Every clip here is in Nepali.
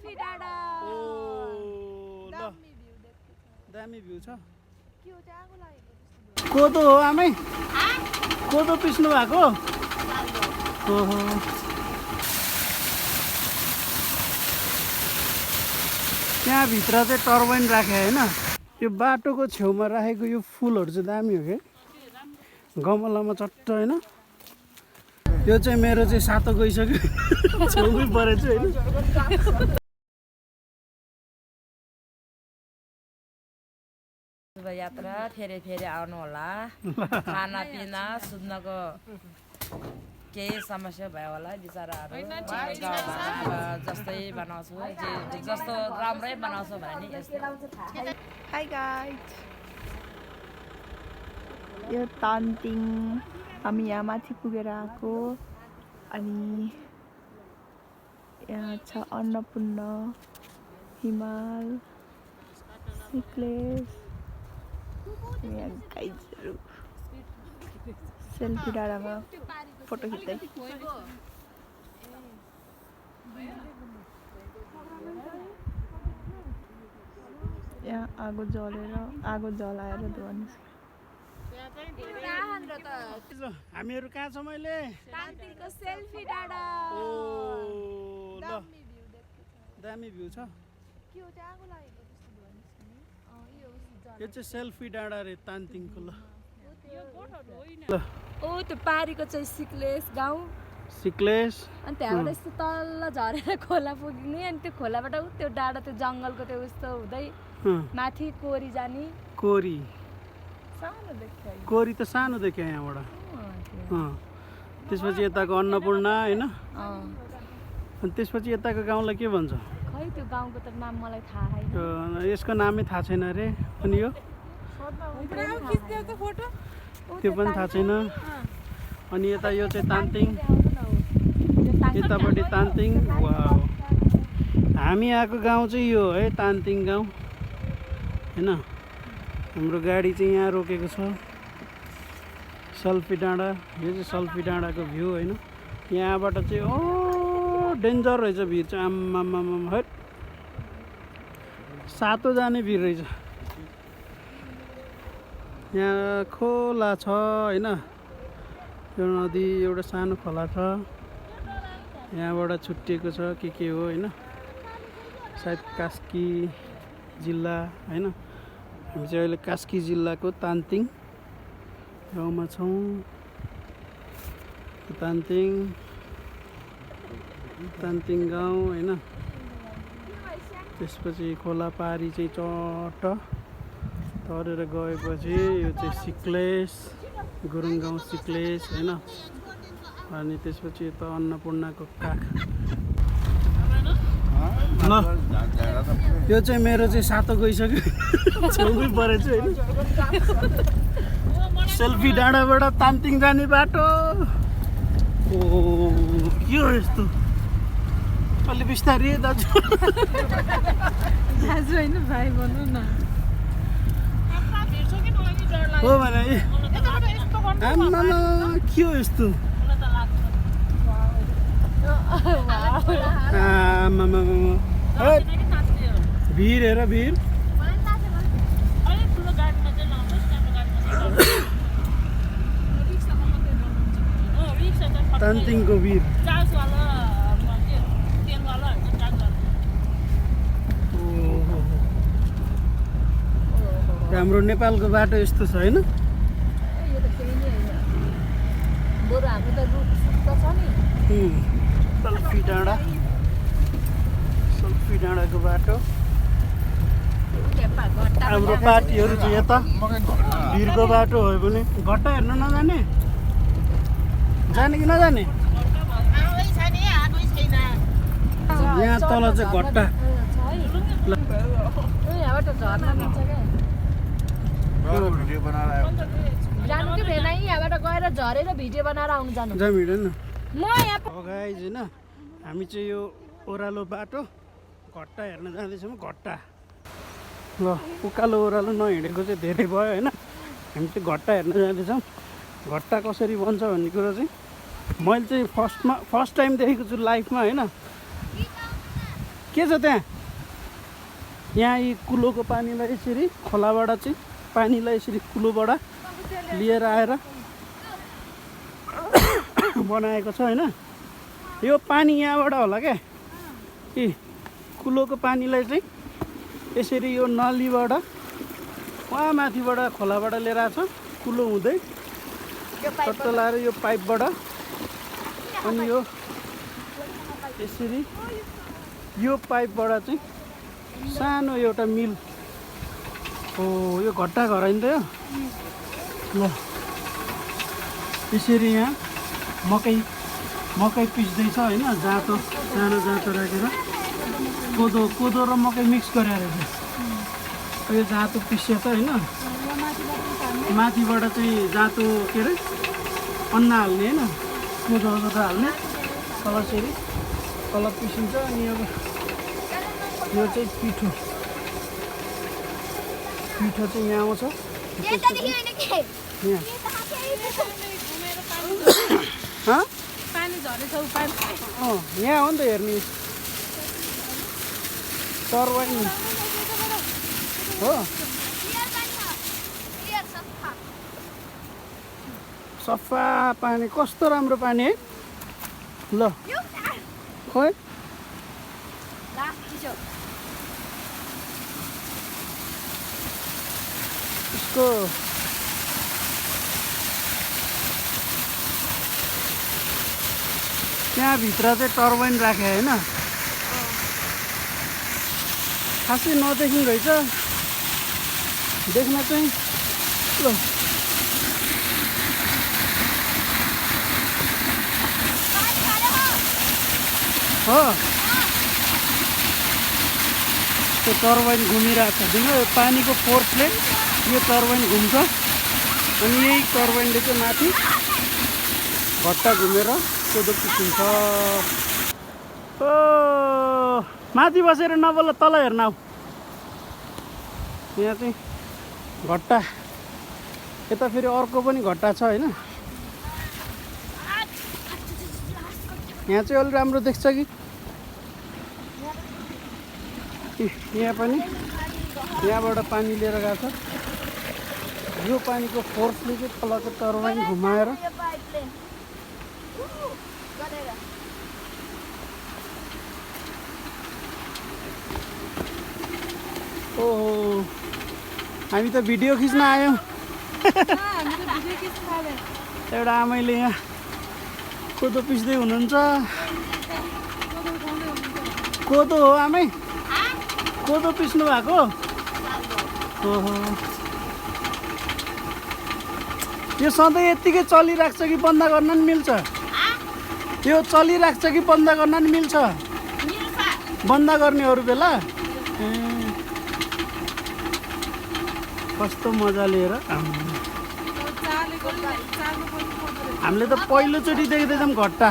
सेल्फी डाँडा ओ ल दामी भ्यू छ कोदो हो आमै कोदो पिस्नु भएको ओहो त्यहाँभित्र चाहिँ टर्बाइन राखे होइन यो बाटोको छेउमा राखेको यो फुलहरू चाहिँ दामी हो कि गमलामा चट्ट होइन यो चाहिँ मेरो चाहिँ सातो गइसक्यो छेउमै परेछु होइन यात्रा फेरि फेरि आउनु होला खानापिना सुत्नको केही समस्या भयो होला बिचराहरू जस्तै बनाउँछु जस्तो राम्रै बनाउँछु भने नि यस्तो हाई गाइज यो तानतिङ हामी यहाँ माथि पुगेर आएको अनि यहाँ छ अन्नपूर्ण हिमाल सिक्लेस यहाँ गाइजहरू सेल्फी डाँडामा फोटो खिच्दै यहाँ आगो जलाएर धुवा निस्क्यो हामीहरू कहाँ छौँ अहिले सेल्फी डाँडा ओ ल दामी भ्यू छ यो चाहिँ सेल्फी डाँडा रे तानतिङको ल ओ त्यो पारीको चाहिँ सिक्लेस गाउँ सिक्लेस अनि त्यहाँबाट यस्तो तल झरेर खोला पुग्ने अनि त्यो खोलाबाट त्यो डाँडा त्यो जङ्गलको त्यो उस्तो हुँदै माथि कोरी जाने कोरी सानो देख्यो कोरी त सानो देख्यो यहाँबाट त्यसपछि यताको अन्नपूर्ण होइन अनि त्यसपछि यताको गाउँलाई के भन्छ खै त्यो गाउँको त नाम मलाई थाहा छैन यसको नामै थाहा छैन अरे अनि यो त्यो पनि थाहा छैन अनि यता यो चाहिँ तानतिङ यतापट्टि तानतिङ वाउ हामी आएको गाउँ चाहिँ यो है तानतिङ गाउँ होइन हाम्रो गाडी चाहिँ यहाँ रोकेको छ सेल्फी डाँडा यो चाहिँ सेल्फी डाँडाको भ्यू होइन यहाँबाट चाहिँ ओ डेन्जर रहेछ भिर चाहिँ आम्मामा है सातो जाने भिर रहेछ यहाँ खोला छ होइन यो नदी एउटा सानो खोला छ यहाँबाट छुट्टिएको छ के हो होइन सायद कास्की जिल्ला होइन हामी चाहिँ अहिले कास्की जिल्लाको तानतिङ गाउँमा छौँ तानतिङ गाउँ होइन त्यसपछि खोला पारी चाहिँ चट्ट तरेर गएपछि यो चाहिँ सिक्लेस गुरुङ गाउँ सिक्लेस होइन अनि त्यसपछि यता अन्नपूर्णको काख ल यो चाहिँ मेरो चाहिँ सातो गइसक्यो छेउमै परेछु होइन सेल्फी डाँडाबाट तानतिङ जाने बाटो ओ के हो यस्तो अलि बिस्तारै दाजु होइन भाइ भनौँ न हो भने आम्मा के हो यस्तो आम्मा भिर हेर भिर तानतिङको भिर हाम्रो नेपालको बाटो यस्तो छ होइन सेल्फी डाँडाको बाटो हाम्रो पार्टीहरू चाहिँ यता भिरको बाटो हो भने घट्टा हेर्न नजाने जाने कि नजाने यहाँ तल चाहिँ घट्टा जानु कि भेना यहाँबाट गएर झरेर भिडियो बनाएर आउनु जानु जाम हिँड्दैन म यहाँ गाइज होइन हामी चाहिँ यो ओह्रालो बाटो घट्टा हेर्न जाँदैछौँ घट्टा ल उकालो ओह्रालो नहिँडेको चाहिँ धेरै भयो होइन हामी चाहिँ घट्टा हेर्न जाँदैछौँ घट्टा कसरी बन्छ भन्ने कुरो चाहिँ मैले चाहिँ फर्स्ट टाइम देखेको छु लाइफमा होइन के छ त्यहाँ? यहाँ यी कुलोको पानीलाई यसरी खोलाबाट चाहिँ पानीलाई यसरी कुलोबाट लिएर आएर बनाएको छ होइन। यो पानी यहाँबाट होला क्या, यी कुलोको पानीलाई चाहिँ यसरी यो नलीबाट वहाँ माथिबाट खोलाबाट लिएर आएको छ कुलो हुँदै टट्टलाएर यो पाइपबाट अनि यो यसरी यो पाइपबाट चाहिँ सानो एउटा मिल हो। यो घट्टा घर होइन त यो? ल यसरी यहाँ मकै पिस्दैछ होइन, जाँतो सानो जाँतो राखेर कोदो र मकै मिक्स गरेर यो जाँतो पिसेछ होइन। माथिबाट चाहिँ जाँतो के अरे अन्न हाल्ने होइन, कोदो हाल्ने तलसरी तल पिसिन्छ। अनि अब यो चाहिँ पिठो चाहिँ यहाँ आउँछ यहाँ। यहाँ हो नि त हेर्ने टर्बाइन हो, सफा पानी, कस्तो राम्रो पानी है। ल खोइ यसको त्यहाँभित्र चाहिँ टर्बाइन राखे होइन, खासै नदेखिने रहेछ देख्न चाहिँ। ल हो त्यो टर्बाइन घुमिरहेको छ देख्नु, यो पानीको फोर्सले यो टर्बाइन घुम्छ अनि यही टर्बाइनले चाहिँ माथि घट्टा घुमेर कोदो पिसिन्छ। ओ माथि बसेर नबोल तल हेर्न आऊ। यहाँ चाहिँ घट्टा, यता फेरि अर्को पनि घट्टा छ होइन। यहाँ चाहिँ अलि राम्रो देख्छ कि यहाँ पनि यहाँबाट पानी लिएर गएको छ। यो पानीको फोर्सले चाहिँ तलको टर्बाइन घुमाएर ओहो हामी त भिडियो खिच्न आयौँ। एउटा आमैले यहाँ कोदो पिस्दै हुनुहुन्छ। कोदो हो आमै? कोदो पिस्नु भएको? ओहो यो सधैँ यत्तिकै चलिरहेको छ कि बन्द गर्न नि मिल्छ? यो चलिरहेको छ कि बन्द गर्न नि मिल्छ? बन्द गर्ने अरू बेला? कस्तो मजा लिएर हामीले त पहिलोचोटि देख्दैछौँ घट्टा।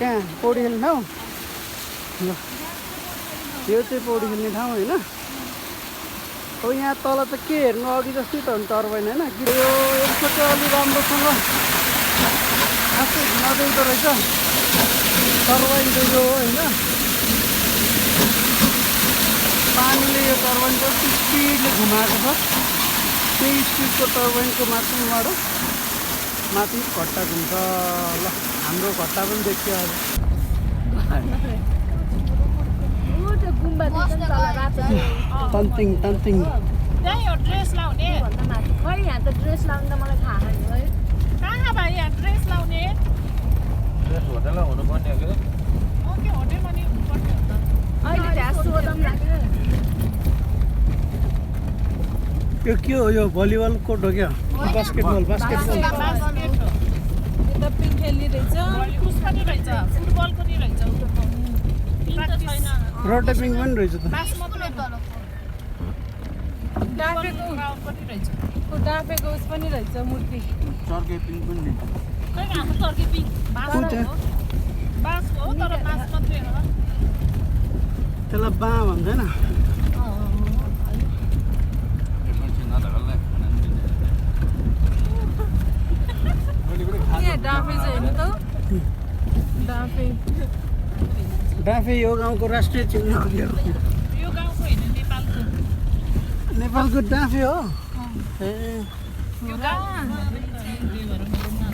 कहाँ पौडी खेल्ने ठाउँ? ल यो चाहिँ पौडी खेल्ने ठाउँ होइन। अब यहाँ तल त के हेर्नु अघि जस्तै त हुन्छ टर्बाइन होइन। यो यसको चाहिँ अलि राम्रोसँग आफै नदेख्दो रहेछ टर्बाइन चाहिँ यो होइन। पानीले यो टर्बाइनको स्पिडले घुमाएको छ, त्यही स्पिडको टर्बाइनको माथिबाट माथि घट्टा घुम्छ। ल हाम्रो घट्टा पनि देखियो अब। तन्तिङ ड्रेस लाउने खै यहाँ त ड्रेस लाउनु त मलाई थाहा छैन है। कहाँ भाइ यहाँ ड्रेस लाउने? होटलमा हुनुपर्ने हो कि ओके होटलमा नि हुनुपर्ने हो त। अहिले त्यहाँ सोधौँ लाग्यो। यो के हो? यो भलिबल कोर्ट हो क्या? बास्केटबल? यता पिङ खेल्ने रहेछ, उस पनि रहेछ, फुटबल पनि रहेछ। रोटेपिङ पनि रहेछ त। डाँफेको उस पनि रहेछ मूर्ति। चर्के पिङ पनि नि खै हाम्रो चर्के पिङ बाँसको हो तर बाँस मात्रै हो। त्यसलाई बाँ भन्दैन। डाँफे चाहिँ हेर्नु त, डाँफे यो गाउँको राष्ट्रिय चिन्ह हो यो। यो गाउँको होइन नेपालको नेपालको डाँफे हो ए यो गाउँ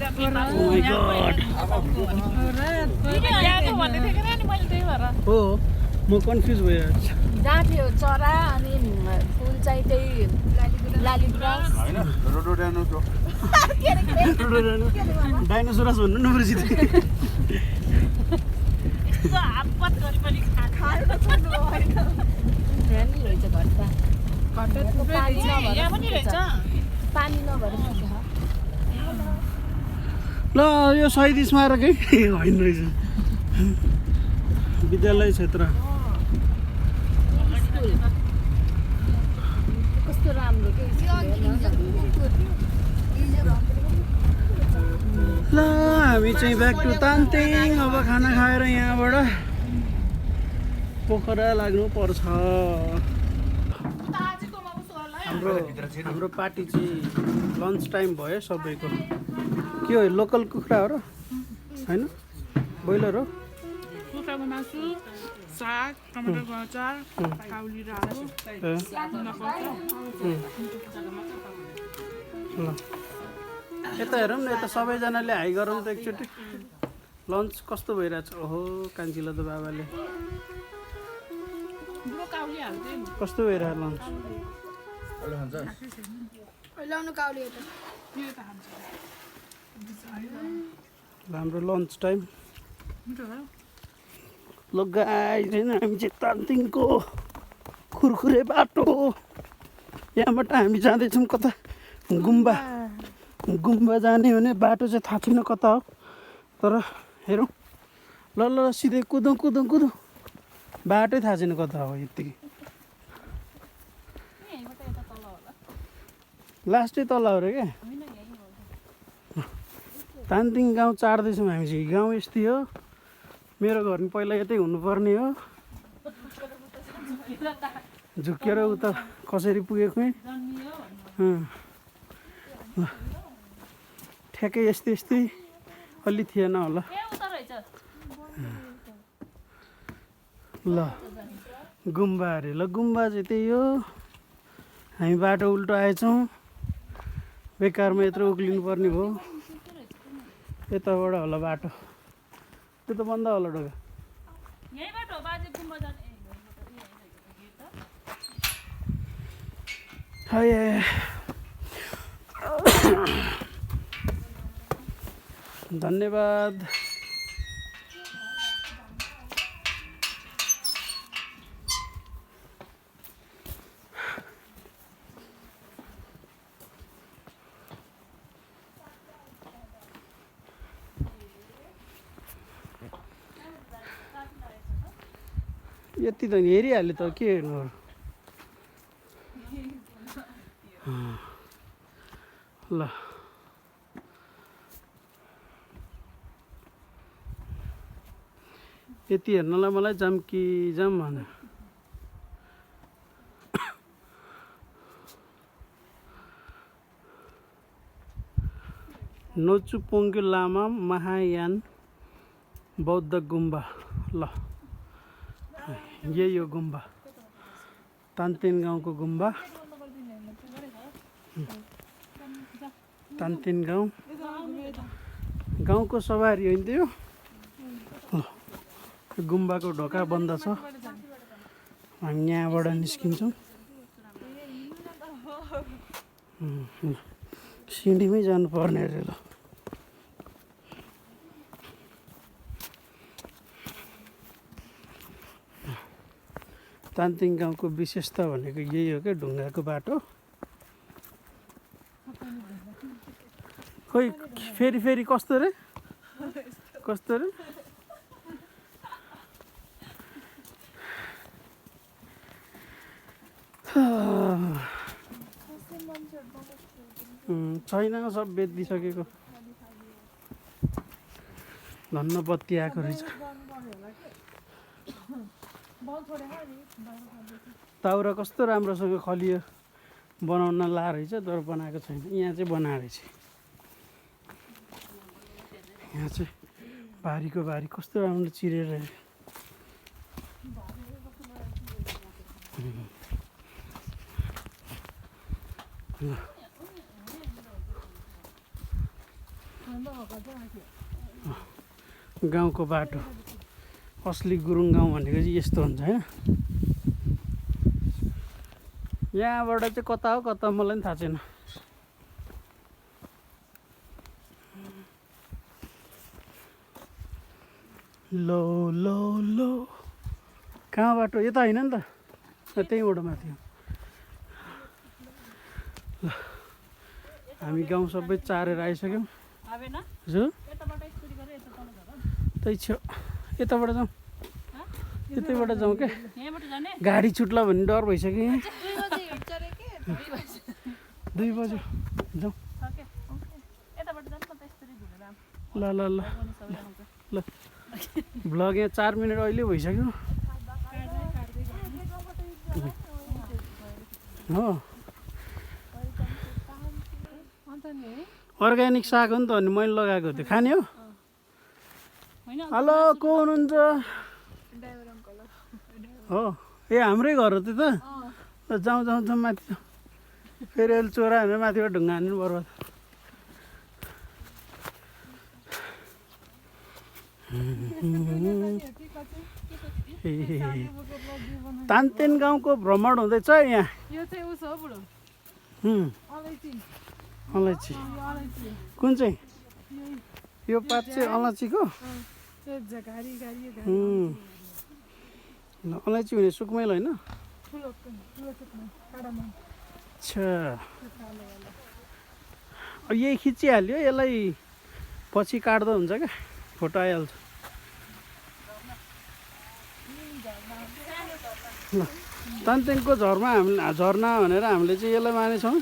ओ माई गॉड यहाँको भन्ने थिएँ कि मैले त्यही भएर हो म कन्फ्युज भइरहेको छु डाँफे हो चरा अनि फुल चाहिँ त्यही लालीगुराँस होइन रोडोडानो डाइनोसोरस भन्नु न बुझिदिए यस्तो हातपात गरी पनि यहाँनिर रहेछ घट्टा पानी यहाँ पनि रहेछ पानी नभएर ल यो शहीद स्मारकै होइन रहेछ विद्यालय क्षेत्र कस्तो राम्रो के ल हामी चाहिँ ब्याक टु तान्तेङ अब खाना खाएर यहाँबाट पोखरा लाग्नु पर्छ हाम्रो पार्टी चाहिँ लन्च टाइम भयो सबैको के हो लोकल कुखुरा हो र होइन ब्रोइलर हो कुखुराको मासु साग टमाटरको अचार काउली र आलु ल यता हेरौँ न यता सबैजनाले हाई गरौँ त एकचोटि लन्च कस्तो भइरहेछ ओहो कान्छीलाई त बाबाले बुढो काउली हाल्थ्यो नि कस्तो भइरहेछ लन्च यो त खान्छ हाम्रो लन्च टाइम मिठो भयो ल गाइस होइन हामी चाहिँ तान्तिङको खुरखुरे बाटो यहाँबाट हामी जाँदैछौँ कता गुम्बा जाने भने बाटो चाहिँ थाहा छैन कता हो तर हेरौँ ल ल सिधै कुदौँ बाटै थाहा छैन कता हो यत्तिकै लास्टै तल हो र क्या तान्तिङ गाउँ चाड्दैछौँ हामी चाहिँ गाउँ यस्तै हो मेरो घर नि पहिला यतै हुनुपर्ने हो झुक्केर उता कसरी पुगेको ठ्याक्कै यस्तै अलि थिएन होला ल गुम्बा अरे ल गुम्बा चाहिँ त्यही हो हामी बाटो उल्टो आएछौँ बेकारमा यत्रो उक्लिनु पर्ने भयो यताबाट होला बाटो त्यो त बन्द होला ढोका यहीँबाट हो बाजे गुम्बा जाने हाय धन्यवाद यति त नि हेरिहाल्यो त के हेर्नु ल यति हेर्नलाई मलाई जाम कि जाम भने नोचुपोङ्गे लामा महायान बौद्ध गुम्बा ल यही हो गुम्बा तान्तेन गाउँको गुम्बा तान्तेन गाउँको सवारी होइन त्यो गुम्बाको ढोका बन्द छ हामी यहाँबाट निस्किन्छौँ सिँढीमै जानुपर्ने अरे ल तान्तिङ गाउँको विशेषता भनेको यही हो क्या ढुङ्गाको बाटो खोइ फेरि कस्तो रे छैन सब बेचिसकेको धन्न बत्ती आएको रहेछ ताउरा कस्तो राम्रोसँग खलियो बनाउन ला रहेछ तर बनाएको छैन यहाँ चाहिँ बनाएको रहेछ यहाँ चाहिँ भारीको भारी कस्तो राम्रो चिरेर गाउँको बाटो असली गुरुङ गाउँ भनेको चाहिँ यस्तो हुन्छ होइन यहाँबाट चाहिँ कता हो कता मलाई पनि थाहा छैन लो लो लो कहाँ बाटो यता होइन नि त त्यहीँबाट माथि ल हामी गाउँ सबै चारेर आइसक्यौँ हजुर त्यही छ यताबाट जाउँ यतैबाट जाउँ क्या गाडी छुट्ला भन्ने डर भइसक्यो 2 बज्यो जाउँ ल ल ल ल भ्लग यहाँ 4 मिनट अहिले भइसक्यो हो अर्ग्यानिक साग हो नि त अनि मैले लगाएको थियो खाने हो हेलो को हुनुहुन्छ हो ए हाम्रै घर हो त्यो त जाउँ जाउँ जाउँ माथि फेरि अहिले चोरा भनेर माथिबाट ढुङ्गा हान्नु पर्यो तानतेन गाउँको भ्रमण हुँदैछ यहाँ अलैँची कुन चाहिँ यो पात चाहिँ अलैँचीको अलैँची हुने सुकमेल होइन अच्छा यही खिचिहाल्यो यसलाई पछि काट्दा हुन्छ क्या फोटो आइहाल्छ ल तानतेनको झरना भनेर हामीले चाहिँ यसलाई मानेछौँ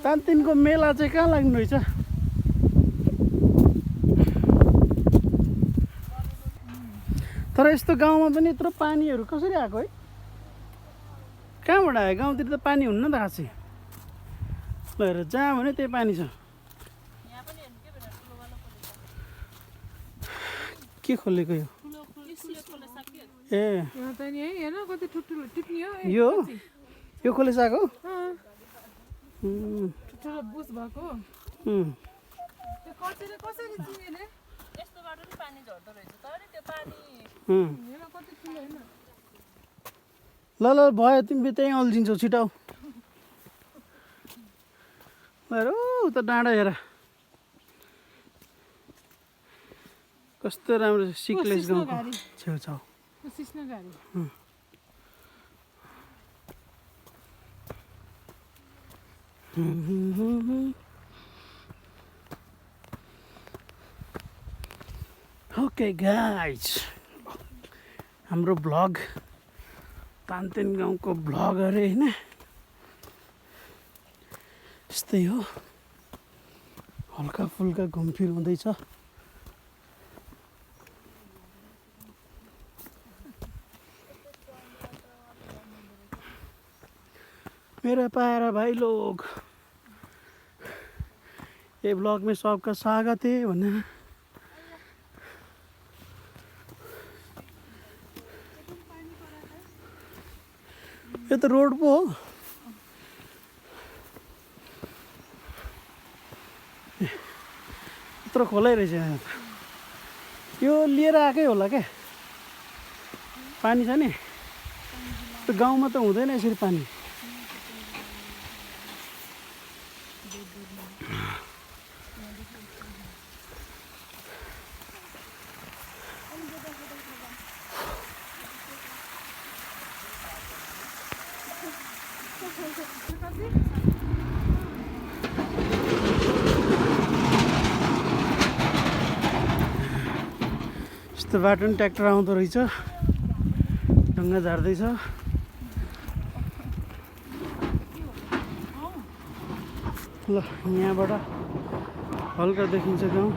तानतेनको मेला चाहिँ कहाँ लाग्नु रहेछ तर यस्तो गाउँमा पनि यत्रो पानीहरू कसरी आएको है कहाँबाट आयो गाउँतिर त पानी हुन्न त खासै ल हेर जहाँ भने त्यही पानी छ के खोलेको यो ए यो खोले साग हो ल ल भयो तिमी त्यहीँ अल्झिन्छौ छिटाउ हेर उता डाँडा हेर कस्तो राम्रो सिक्लेस गाउँको छेउछाउ ओके गाइज हाम्रो भ्लग तानतेन गाउँको भ्लग अरे होइन यस्तै हो हल्का फुल्का घुमफिर हुँदैछ मेरा प्यारा भाई लोग ये ब्लॉग में सबका स्वागत है भन्ने यो त रोड पो हो यत्रो खोलै रहेछ यहाँ त यो लिएर आएकै होला क्या पानी छ नि त्यो गाउँमा त हुँदैन यसरी पानी यस्तो बाटो पनि ट्र्याक्टर आउँदो रहेछ ढुङ्गा झार्दैछ ल यहाँबाट हल्का देखिन्छ गाउँ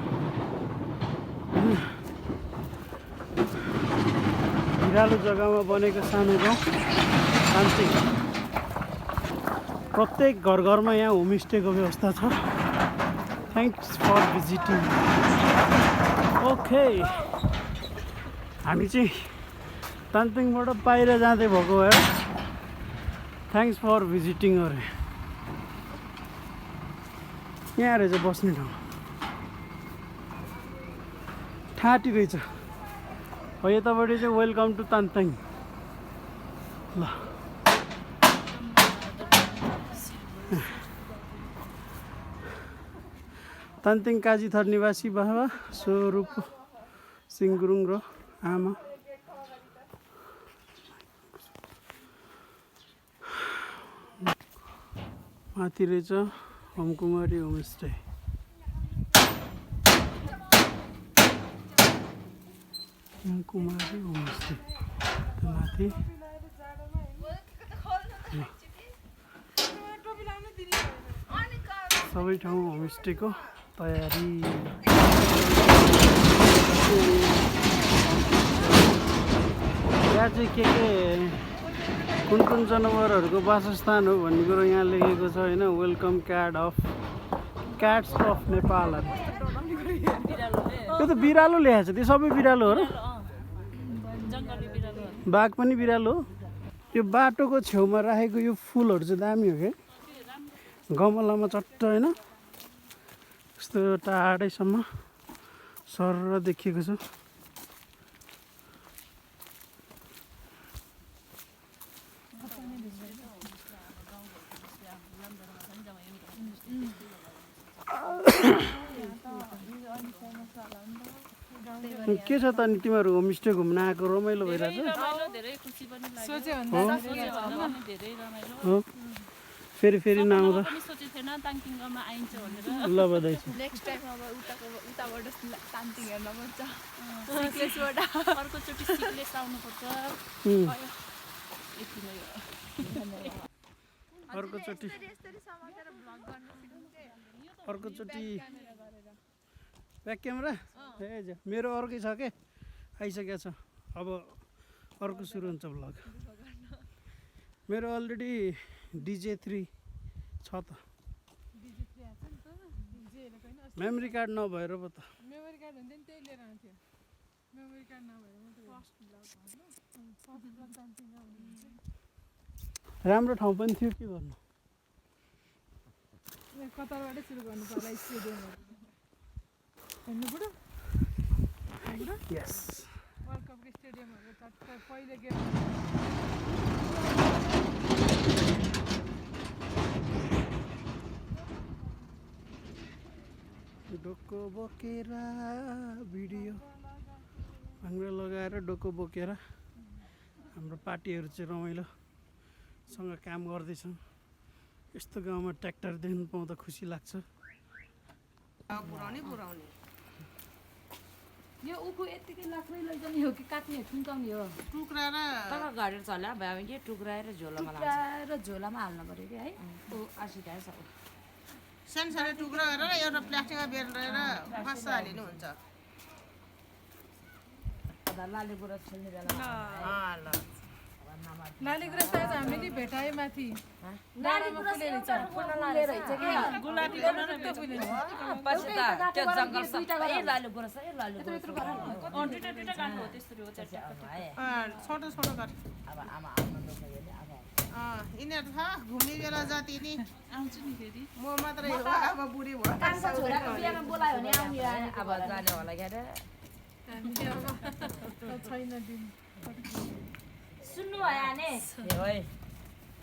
भिरालो जग्गामा बनेको सानो गाउँ शान्ति प्रत्येक घर घरमा यहाँ होमस्टेको व्यवस्था छ थ्याङ्क्स फर भिजिटिङ। ओके हामी चाहिँ तानतेङबाट बाहिर जाँदै भएको भएर थ्याङ्क्स फर भिजिटिङ अरे। यहाँ रहेछ बस्ने ठाउँ, ठाँटी रहेछ। हो यतापट्टि चाहिँ वेलकम टु तानतेङ। ल तानतेङ काजीथर निवासी बाबा स्वरूप सिंह गुरुङ र आमा। माथि रहेछ होमकुमारी होमस्टे। होमकुमारी होमस्टे माथि। सबै ठाउँ होमस्टेको तयारी। यहाँ चाहिँ के कुन कुन जनावरहरूको वासस्थान हो भन्ने कुरो यहाँ लेखेको छ होइन। Welcome cats of Nepal. त्यो त बिरालो ल्याएको छ, त्यो सबै बिरालो हो र? बाघ पनि बिरालो हो। यो बाटोको छेउमा राखेको यो फुलहरू चाहिँ दामी हो क्या, गमलामा चट्ट होइन, यस्तो टाढैसम्म सर देखिएको छ। के छ त अनि तिमीहरू होमस्टे घुम्न आएको रमाइलो भइरहेछ? हो फेरि फेरि नआउँदा ल बधाई छ। नेक्स्ट टाइम अब उताबाट तानतेङ हेर्न पर्छ, सिक्लेसबाट अर्कोचोटि सिक्लेस आउनुपर्छ। अर्कोचोटि ब्याक क्यामेरा ए मेरो अर्कै छ के, आइसकेको छ। अब अर्को सुरु हुन्छ भ्लग। मेरो अलरेडी DJ3 छ त। मेमोरी कार्ड नभएर पो त। मेमोरी कार्ड हुन्थ्यो नि, त्यही लिएर आउँथ्यो। मेमोरी कार्ड नभएर राम्रो ठाउँ पनि थियो, के गर्नु। कतारबाटै सुरु गर्नु पर्ला स्टेडियमहरू हेर्नु बुढो। यस वर्ल्ड कपको स्टेडियमहरू चट्ट पहिले गेम। डोको बोकेर भिडियो भाङ्रा लगाएर डोको बोकेर हाम्रो पार्टीहरू चाहिँ रमाइलोसँग काम गर्दैछन्। यस्तो गाउँमा ट्र्याक्टर देख्नु पाउँदा खुसी लाग्छ। यो उखु यतिकै लाग्दै लैजाने हो कि काट्ने हो खुन्काउने हो? टुक्राएर घरेर चल्यो भयो कि टुक्राएर झोलामा टुक्राएर झोलामा हाल्नु पऱ्यो कि है। आसिकायो सबै सानो सानो टुक्रा गरेर एउटा प्लास्टिकमा बेरेर फाँस हालिनु हुन्छ। लाले गुराँस खेल्ने बेला लाली गुराँस त आज हामीले भेटायो माथि। त्यो जङ्गल सबै लाले गुराँस छोटो छोटो गरी अब आमा आउनु नसक्यो नि अब यिनीहरू छ घुम्ने बेला जति नि आउँछु नि फेरि। म मात्रै हो, अब बुढी भयो। छोराको बिहामा बोलायो भने आउने अब जाने होला क्या अरे। छैन दिन। सुन्नु भयो आने ओइ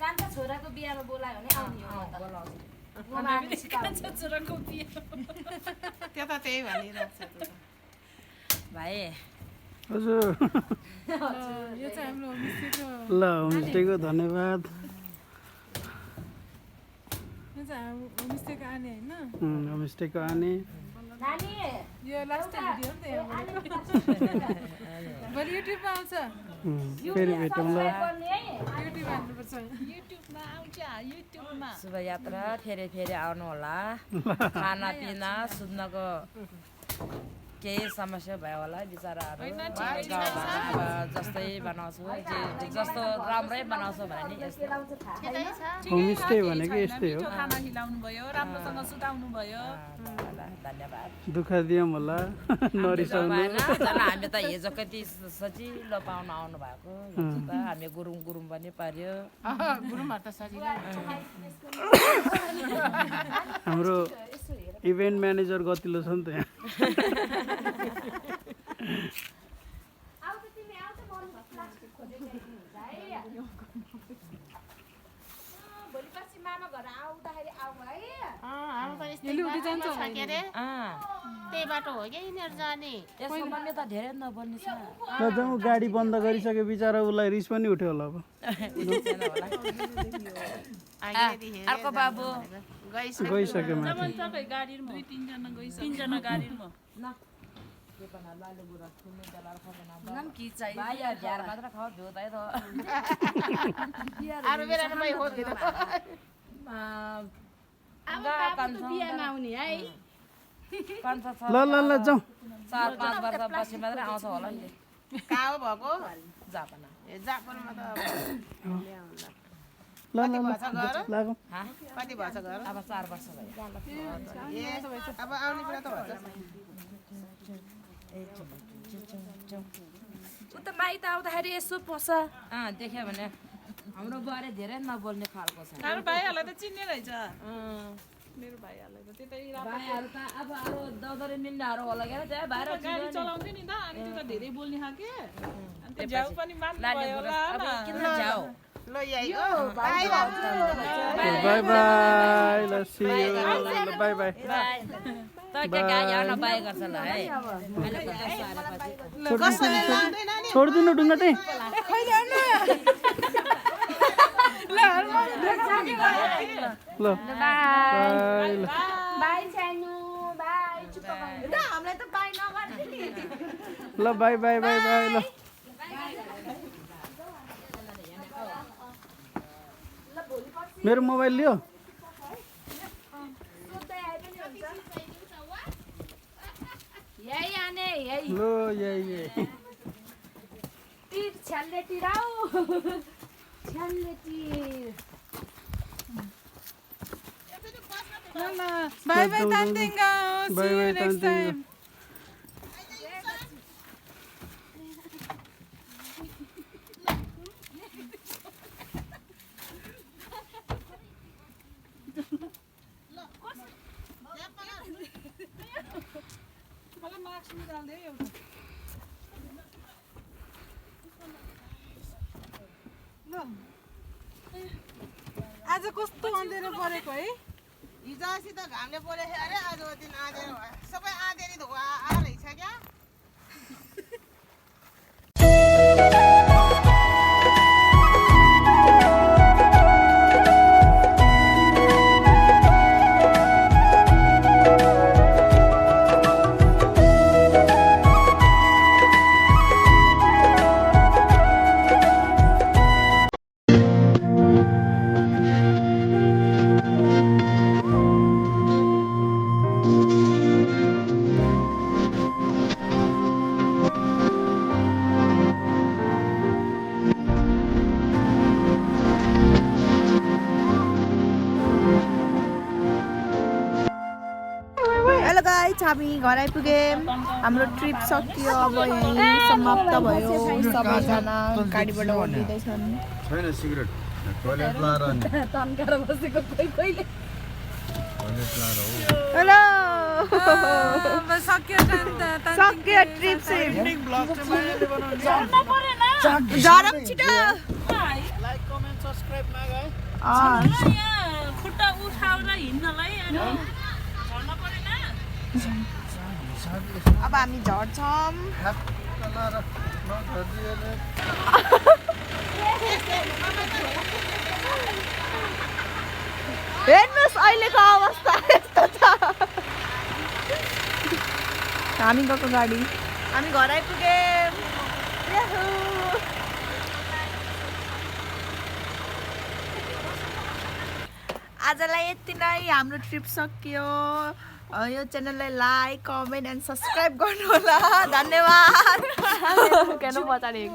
कान्छा छोराको बिहामा बोलायो भने आउने हो। त्यो त त्यही भनिरहेको छ। भाइ हजुर यो चाहिँ हाम्रो होमस्टेको ल होमस्टेको धन्यवाद। यो चाहिँ होमस्टेको आने होइन। होमस्टेको आने नानी यो लास्ट भिडियो हो नि त यहाँबाट। भोलि युट्युबमा आउँछ। फेरि भेटौँ ल। युट्युब हाल्नुपर्छ। शुभयात्रा फेरि फेरि आउनु होला। खानापिना सुत्नको केही समस्या भयो होला बिचराहरू गाउँमा जस्तै बनाउँछु जस्तो राम्रै बनाउँछु भने नि यस्तो होमस्टे भनेको यस्तै हो खाना खिलाउनु भयो राम्रोसँग सुताउनु भयो धन्यवाद दुःख दियौँ होला नरिसाउनु भएन झन् हामी त हिजो कति सजिलो पाउन आउनु भएको हिजो त हामी गुरुङ पनि पर्यो गुरुङहरू त सजिलो हाम्रो इभेन्ट म्यानेजर गतिलो छ नि त यहाँ त्यही बाटो हो क्या यिनीहरू जाने यसको पनि त धेरै नबन्ने छ ल जाउँ गाडी बन्द गरिसके बिचरा उसलाई रिस पनि उठ्यो होला अब अर्को बाबु गइसक्यो माथि तपाईँ गाडीमा 2-3 जना गइसक्यो 3 जना गाडीमा भाइ झ्यार मात्र खाऊ भ्यू त अरू बेलामा हो ल ल ल जाउँ 4-5 वर्षपछि मात्रै आउँछ होला नि कहाँ भएको जापान जापानमा त ल ल लागौँ कति भएछ घर अब 4 वर्ष भयो अब आउने बेला त भन्छ उ त माइत आउँदाखेरि यसो पस्छ देख्यो भने हाम्रो बारे धेरै नबोल्ने खालको छ हाम्रो भाइहरूलाई त चिन्ने रहेछ मेरो भाइहरूलाई त त्यतै भाइहरू त अब अरू दौदरे मिल्नेहरू होला क्या त्यहाँ भाइहरू गाडी चलाउँथ्यो नि त अनि त्यो त धेरै बोल्ने खाके अनि त्यो झ्याउ पनि मान्नु भयो होला किन जाऊ ल यही बाई बाई ल सी यू बाई बाई त के गाया न बाई गर्छ ल है अहिले कसैले लाँदैन नि छोडिदिनु ढुङ्गा चाहिँ ल बाई ल बाई सानो बाई चुप हामीलाई त बाई नगर्ने नि ल बाई बाई बाई बाई ल मेरो मोबाइल लियो यही आने यही लो यही तिर छ्याल्ले टिराउ छ्याल्ले तिर बाई बाई तान्दिङ्गा बाई बाई तान्दिङ्गा मलाई मार्क्स निकाल्दै एउटा आज कस्तो अँधेरो परेको है हिजो अस्ति त घामले बोलेको थियो अरे आज दिन आँधेरो भयो सबै आँधेरी धुवा रहेछ क्या हेलो गाइस हामी घर आइपुग्यौँ हाम्रो ट्रिप सकियो अब यहीँ समाप्त भयो सबैजना गाडीबाट ओर्लिँदैछन् छैन सिगरेट टोइलेट लाएर नि तन्काएर बसेको कोही कोहीले हेलो सक्यो सक्यो ट्रिप झरम छिटो लाइक कमेन्ट सब्स्क्राइब माग है खुट्टा उठाएर हिँड्नलाई अनि झर्न परेन अब हामी झर्छौँ हेर्नुहोस् अहिलेको अवस्था यस्तो छ हामी गएको गाडी हामी घर आइपुग्यौँ याहू। आजलाई यति नै हाम्रो ट्रिप सकियो यो च्यानललाई लाइक कमेन्ट एन्ड सब्सक्राइब गर्नुहोला धन्यवाद पछाडि